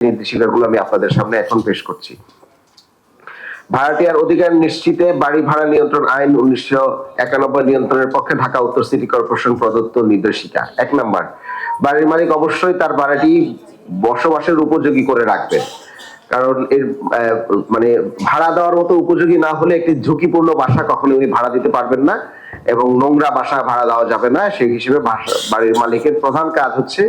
নির্দেশিকাগুলো আমি আপনাদের সামনে এখন পেশ করছি। ভাড়াটিয়ার অধিকার নিশ্চিতে বাড়ি ভাড়া নিয়ন্ত্রণ আইন 1991 নিয়ন্ত্রণের পক্ষে ঢাকা উত্তর সিটি কর্পোরেশন প্রদত্ত নির্দেশিকা। 1 নম্বর, বাড়ির মালিক অবশ্যই তার বাড়িটি বসবাসের উপযোগী করে রাখবেন, কারণ এর মানে ভাড়া দেওয়ার মতো উপযোগী না হলে একটি ঝুঁকিপূর্ণ বাসা কখনো উনি ভাড়া দিতে পারবেন না এবং নোংরা বাসা ভাড়া দেওয়া যাবে না। সেই হিসেবে বাড়ির মালিকের প্রধান কাজ হচ্ছে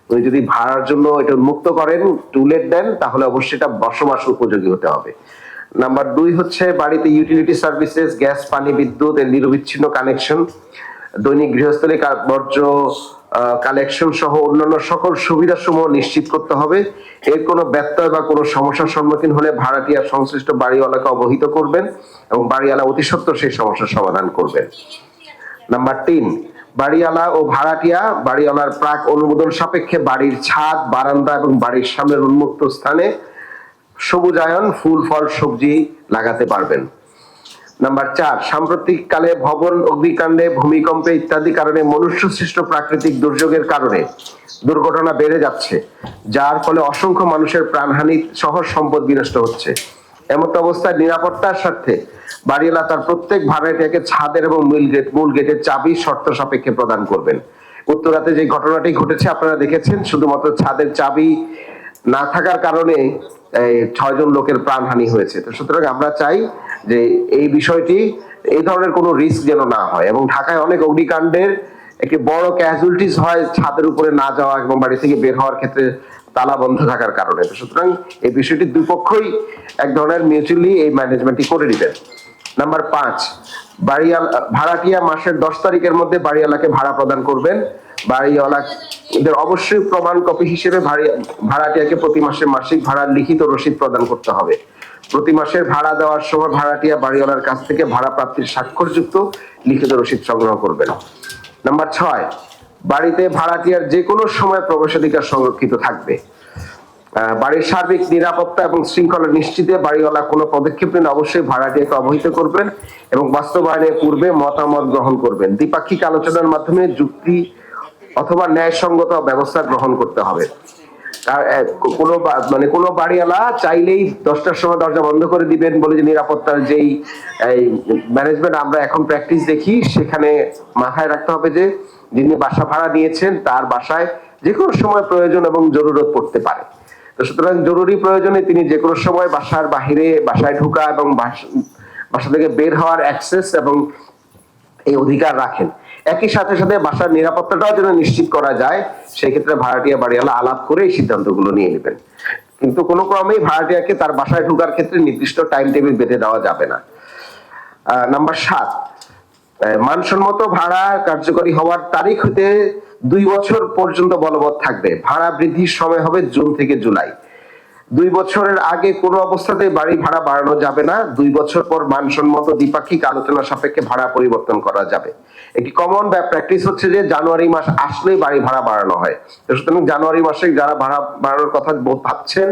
উনি যদি ভাড়ার জন্য এটা উন্মুক্ত করেন, টু লেট দেন, তাহলে অবশ্যই এটা বসবাস উপযোগী হতে হবে। নাম্বার 2 হচ্ছে বাড়িতে ইউটিলিটি সার্ভিসেস, গ্যাস, পানি, বিদ্যুৎ এর নিরবিচ্ছিন্ন কানেকশন, দৈনিক গৃহস্থলী বর্জ্য কালেকশন সহ অন্যান্য সকল সুবিধা সমূহ নিশ্চিত করতে হবে। এর কোনো ব্যত্যয় বা কোনো সমস্যার সম্মুখীন হলে ভাড়াটিয়া সংশ্লিষ্ট বাড়িওয়ালাকে অবহিত করবেন এবং বাড়িওয়ালা অতি সত্বর সেই সমস্যার সমাধান করবেন। নাম্বার 3, বাড়িওয়ালা ও ভাড়াটিয়া বাড়িওয়ালার প্রাক অনুমোদন সাপেক্ষে বাড়ির ছাদ, বারান্দা এবং বাড়ির সামনের উন্মুক্ত স্থানে সবুজায়ন, ফুল, ফল, সবজি লাগাতে পারবেন। নাম্বার 4, সাম্প্রতিককালে ভবন অগ্নিকাণ্ডে, ভূমিকম্পে ইত্যাদি কারণে মনুষ্য সৃষ্ট প্রাকৃতিক দুর্যোগের কারণে দুর্ঘটনা বেড়ে যাচ্ছে, যার ফলে অসংখ্য মানুষের প্রাণহানি সহ সম্পদ বিনষ্ট হচ্ছে। এমত অবস্থায় নিরাপত্তার স্বার্থে বাড়িওয়ালা তার প্রত্যেক ভাড়াটিয়াকে ছাদের এবং মূল গেটের চাবি শর্ত সাপেক্ষে প্রদান করবেন। উত্তরাতে যে ঘটনাটি ঘটেছে আপনারা দেখেছেন, শুধুমাত্র ছাদের চাবি না থাকার কারণে 6 জন লোকের প্রাণহানি হয়েছে। তো সুতরাং আমরা চাই যে এই বিষয়টি, এই ধরনের কোনো রিস্ক যেন না হয়। এবং ঢাকায় অনেক অগ্নিকাণ্ডের একটি বড় ক্যাজুয়ালিটিস হয় ছাদের উপরে না যাওয়া এবং বাড়ি থেকে বের হওয়ার ক্ষেত্রে তালা বন্ধ থাকার কারণে। তো সুতরাং এই বিষয়টি দুই পক্ষই এক ধরনের মিউচুয়ালি এই ম্যানেজমেন্টটি করে নেবেন। নাম্বার 5, ভাড়াটিয়া মাসের 10 তারিখের মধ্যে বাড়িওয়ালাকে ভাড়া প্রদান করবেন। বাড়িওয়ালাদের অবশ্যই প্রমাণ কপি হিসেবে ভাড়াটিয়াকে প্রতি মাসে মাসিক ভাড়ার লিখিত রসিদ প্রদান করতে হবে। প্রতি মাসের ভাড়া দেওয়ার সময় ভাড়াটিয়া বাড়িওয়ালার কাছ থেকে ভাড়া প্রাপ্তির স্বাক্ষরযুক্ত লিখিত রসিদ সংগ্রহ করবেন। নাম্বার 6, বাড়িতে ভাড়াটিয়ার যে কোনো সময় প্রবেশাধিকার সংরক্ষিত থাকবে। বাড়ির সার্বিক নিরাপত্তা এবং শৃঙ্খলা নিশ্চিতে বাড়িওয়ালা কোনো পদক্ষেপ নিলে অবশ্যই ভাড়াটিয়াকে অবহিত করবেন এবং বাস্তবায়নের পূর্বে মতামত গ্রহণ করবেন। দ্বিপাক্ষিক আলোচনার মাধ্যমে যুক্তি অথবা ন্যায়সঙ্গত ব্যবস্থা গ্রহণ করতে হবে। কোনো বাড়িওয়ালা চাইলেই 10টার সময় দরজা বন্ধ করে দিবেন বলে যে নিরাপত্তার যেই ম্যানেজমেন্ট আমরা এখন প্র্যাকটিস দেখি, সেখানে মাথায় রাখতে হবে যে যিনি বাসা ভাড়া নিয়েছেন তার বাসায় যে কোনো সময় প্রয়োজন এবং জরুরত পড়তে পারে। তো সুতরাং জরুরি প্রয়োজনে তিনি যে কোনো সময় বাসার বাহিরে বাসায় ঢোকা এবং বাসা থেকে বের হওয়ার অ্যাক্সেস এবং এই অধিকার রাখেন। একই সাথে সাথে বাসার নিরাপত্তাটাও যেন নিশ্চিত করা যায়, সেই ক্ষেত্রে ভাড়াটিয়া বাড়িওয়ালা আলাপ করে এই সিদ্ধান্তগুলো নিয়ে নেবেন। কিন্তু কোনো ক্রমেই ভাড়াটিয়াকে তার বাসায় ঢোকার ক্ষেত্রে নির্দিষ্ট টাইম টেবিল বেঁধে দেওয়া যাবে না। নাম্বার 7, মানসম্মত ভাড়া কার্যকরী হওয়ার তারিখ হতে 2 বছর পর্যন্ত বলবৎ থাকবে। ভাড়া বৃদ্ধির সময় হবে জুন থেকে জুলাই। 2 বছরের আগে কোনো অবস্থাতেই বাড়ি ভাড়া বাড়ানো যাবে না। 2 বছর পর মানসম্মত দ্বিপাক্ষিক আলোচনা সাপেক্ষে ভাড়া পরিবর্তন করা যাবে। একটি কমন প্র্যাকটিস হচ্ছে যে জানুয়ারি মাস আসলেই বাড়ি ভাড়া বাড়ানো হয়। সুতরাং জানুয়ারি মাসে যারা ভাড়া বাড়ানোর কথা ভাবছেন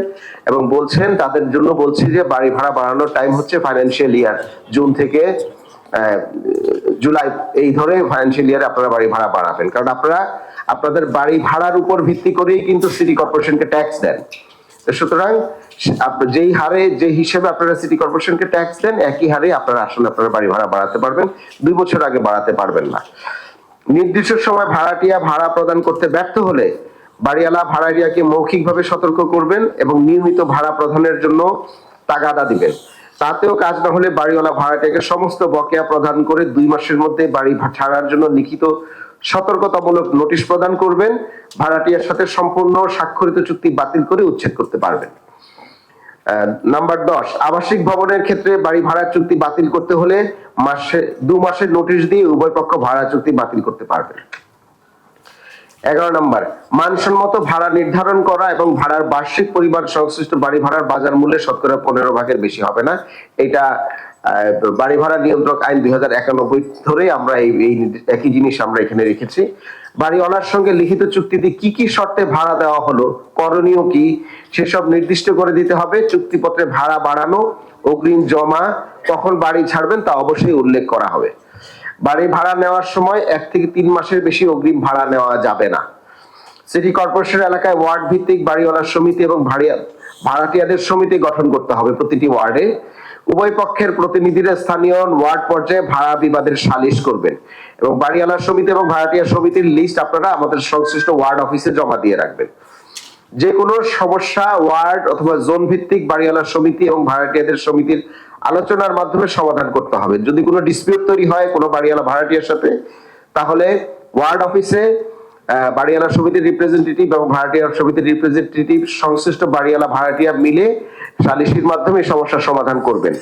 এবং বলছেন, তাদের জন্য বলছি যে বাড়ি ভাড়া বাড়ানোর টাইম হচ্ছে ফাইন্যান্সিয়াল ইয়ার জুন থেকে জুলাই, এই ধরে ফাইন্যান্সিয়াল ইয়ারে আপনারা বাড়ি ভাড়া বাড়াবেন। কারণ আপনারা আপনাদের বাড়ি ভাড়ার উপর ভিত্তি করেই কিন্তু সিটি কর্পোরেশনকে ট্যাক্স দেন। সুতরাং যেই হারে, যে হিসেবে আপনারা সিটি কর্পোরেশনকে ট্যাক্স দেন, একই হারে আপনারা আসলে আপনারা বাড়ি ভাড়া বাড়াতে পারবেন। 2 বছর আগে বাড়াতে পারবেন না। নির্দিষ্ট সময় ভাড়াটিয়া ভাড়া প্রদান করতে ব্যর্থ হলে বাড়িওয়ালা ভাড়াটিয়াকে মৌখিকভাবে সতর্ক করবেন এবং নিয়মিত ভাড়া প্রদানের জন্য তাগাদা দিবেন। তাতেও কাজ না হলে বাড়িওয়ালা ভাড়াটিয়াকে সমস্ত বকেয়া প্রদান করে 2 মাসের মধ্যে বাড়ি ছাড়ার জন্য লিখিত সতর্কতামূলক নোটিশ প্রদান করবেন। ভাড়াটিয়ার সাথে সম্পূর্ণ স্বাক্ষরিত চুক্তি বাতিল করে উচ্ছেদ করতে পারবেন। নাম্বার 10, আবাসিক ভবনের ক্ষেত্রে বাড়ি ভাড়া চুক্তি বাতিল করতে হলে 2 মাসের নোটিশ দিয়ে উভয় পক্ষ ভাড়া চুক্তি বাতিল করতে পারবে। 11 নম্বর, মানসম্মত ভাড়া নির্ধারণ করা এবং ভাড়ার বার্ষিক পরিমাণ সংশ্লিষ্ট বাড়ি ভাড়ার বাজার মূল্যে 15% বেশি হবে না। এটা বাড়ি ভাড়া নিয়ন্ত্রক আইন 2091 ধরে আমরা এই একই জিনিস আমরা এখানে রেখেছি। বাড়িওয়ালার সঙ্গে লিখিত চুক্তিতে কি কি শর্তে ভাড়া দেওয়া হলো, করণীয় কি, সেসব নির্দিষ্ট করে দিতে হবে। চুক্তিপত্রে ভাড়া বাড়ানো, অগ্রিম জমা, কখন বাড়ি ছাড়বেন তা অবশ্যই উল্লেখ করা হবে। বাড়ি ভাড়া নেওয়ার সময় 1 থেকে 3 মাসের বেশি অগ্রিম ভাড়া নেওয়া যাবে না। সিটি কর্পোরেশন এলাকায় ওয়ার্ড ভিত্তিক বাড়িওয়ালার সমিতি এবং ভাড়াটিয়াদের সমিতি গঠন করতে হবে প্রতিটি ওয়ার্ডে। উভয় পক্ষের প্রতিনিধিরা স্থানীয় ওয়ার্ড পর্যায়ে ভাড়া বিবাদের সালিশ করবেন এবং বাড়িওয়ালার সমিতি এবং ভাড়াটিয়া সমিতির লিস্ট আপনারা আমাদের সংশ্লিষ্ট ওয়ার্ড অফিসে জমা দিয়ে রাখবেন। যে কোনো সমস্যা ওয়ার্ড অথবা জোন ভিত্তিক বাড়িওয়ালার সমিতি এবং ভাড়াটিয়াদের সমিতির আলোচনার মাধ্যমে সমাধান করতে হবে। যদি কোনো ডিসপিউট তৈরি হয় কোনো বাড়িওয়ালা ভাড়াটিয়ার সাথে, তাহলে ওয়ার্ড অফিসে বাড়িওয়ালা সমিতির রিপ্রেজেন্টেটিভ এবং ভাড়াটিয়া সমিতির রিপ্রেজেন্টেটিভ সংশ্লিষ্ট বাড়িওয়ালা ভাড়াটিয়া মিলে সালিশির মাধ্যমে সমস্যার সমাধান করবেন।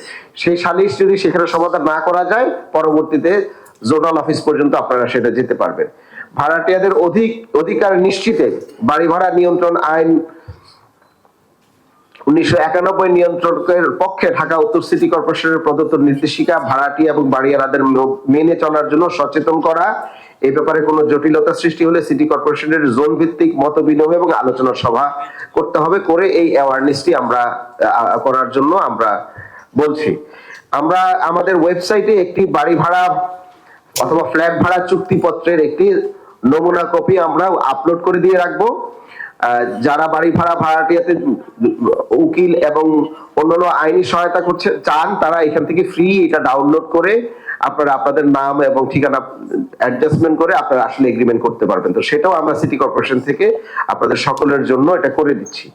সেই সালিশ যদি সেখানে সমাধান না করা যায়, পরবর্তীতে জোনাল অফিস পর্যন্ত আপনারা সেটা যেতে পারবেন। ভাড়াটিয়াদের অধিকার নিশ্চিতে বাড়ি ভাড়া নিয়ন্ত্রণ আইন 1991 নিয়ন্ত্রকের পক্ষে ঢাকা উত্তর সিটি কর্পোরেশনের প্রদত্ত নির্দেশিকা ভাড়াটিয়া এবং বাড়িওয়ালাদের মেনে চলার জন্য সচেতন করা। এই ব্যাপারে কোনো জটিলতা সৃষ্টি হলে সিটি কর্পোরেশনের জোন ভিত্তিক মত বিনিময় এবং আলোচনা সভা করতে হবে, করে এই অ্যাওয়ারনেসটি আমরা করার জন্য আমরা বলছি। আমরা আমাদের ওয়েবসাইটে একটি বাড়ি ভাড়া অথবা ফ্ল্যাট ভাড়া চুক্তিপত্রের একটি নমুনা কপি আমরা আপলোড করে দিয়ে রাখবো। যারা বাড়ি ভাড়াটিয়াতে উকিল এবং অন্যান্য আইনি সহায়তা করছে চান, তারা এখান থেকে ফ্রি এটা ডাউনলোড করে আপনারা আপনাদের নাম এবং ঠিকানা অ্যাডজাস্টমেন্ট করে আপনারা আসলে এগ্রিমেন্ট করতে পারবেন। তো সেটাও আমরা সিটি কর্পোরেশন থেকে আপনাদের সকলের জন্য এটা করে দিচ্ছি।